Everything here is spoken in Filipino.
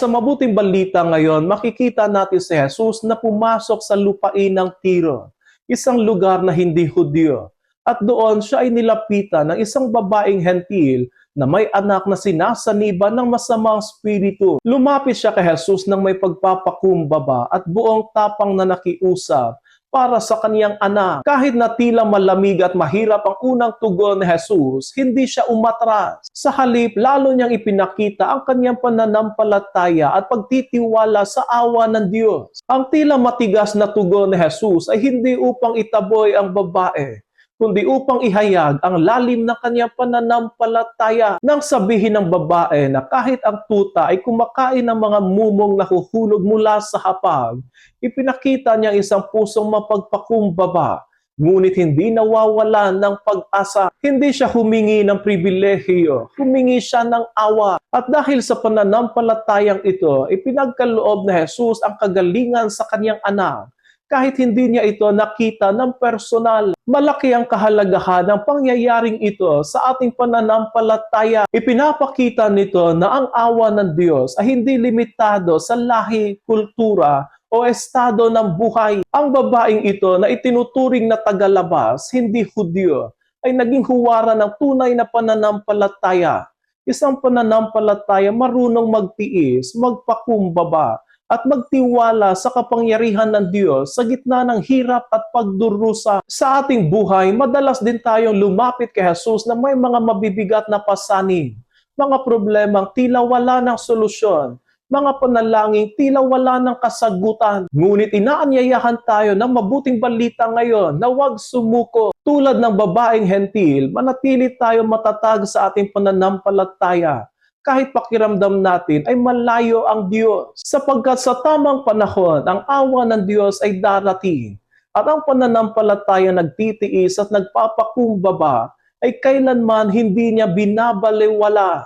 Sa mabuting balita ngayon, makikita natin si Jesus na pumasok sa lupain ng Tiro, isang lugar na hindi Hudyo. At doon siya ay nilapitan ng isang babaeng hentil na may anak na sinasaniban ng masamang spiritu. Lumapit siya kay Jesus nang may pagpapakumbaba at buong tapang na nakiusap para sa kaniyang anak. Kahit na tila malamig at mahirap ang unang tugon ni Jesus, hindi siya umatras. Sa halip, lalo niyang ipinakita ang kaniyang pananampalataya at pagtitiwala sa awa ng Diyos. Ang tila matigas na tugon ni Jesus ay hindi upang itaboy ang babae, kundi upang ihayag ang lalim ng kanyang pananampalataya. Nang sabihin ng babae na kahit ang tuta ay kumakain ng mga mumong nahuhulog mula sa hapag, ipinakita niya isang pusong mapagpakumbaba, ngunit hindi nawawalan ng pag-asa. Hindi siya humingi ng pribilehiyo, humingi siya ng awa. At dahil sa pananampalatayang ito, ipinagkaloob na Jesus ang kagalingan sa kanyang anak. Kahit hindi niya ito nakita ng personal, malaki ang kahalagahan ng pangyayaring ito sa ating pananampalataya. Ipinapakita nito na ang awa ng Diyos ay hindi limitado sa lahi, kultura, o estado ng buhay. Ang babaeng ito na itinuturing na tagalabas, hindi Hudyo, ay naging huwara ng tunay na pananampalataya. Isang pananampalataya marunong magtiis, magpakumbaba, at magtiwala sa kapangyarihan ng Diyos sa gitna ng hirap at pagdurusa. Sa ating buhay, madalas din tayong lumapit kay Jesus na may mga mabibigat na pasanin, mga problemang tila wala ng solusyon, mga panalangin tila wala ng kasagutan. Ngunit inaanyayahan tayo ng mabuting balita ngayon na huwag sumuko. Tulad ng babaeng hentil, manatili tayo matatag sa ating pananampalataya. Kahit pakiramdam natin ay malayo ang Diyos. Sapagkat sa tamang panahon, ang awa ng Diyos ay darating. At ang pananampalataya nagtitiis at nagpapakumbaba ay kailanman hindi niya binabaliwala.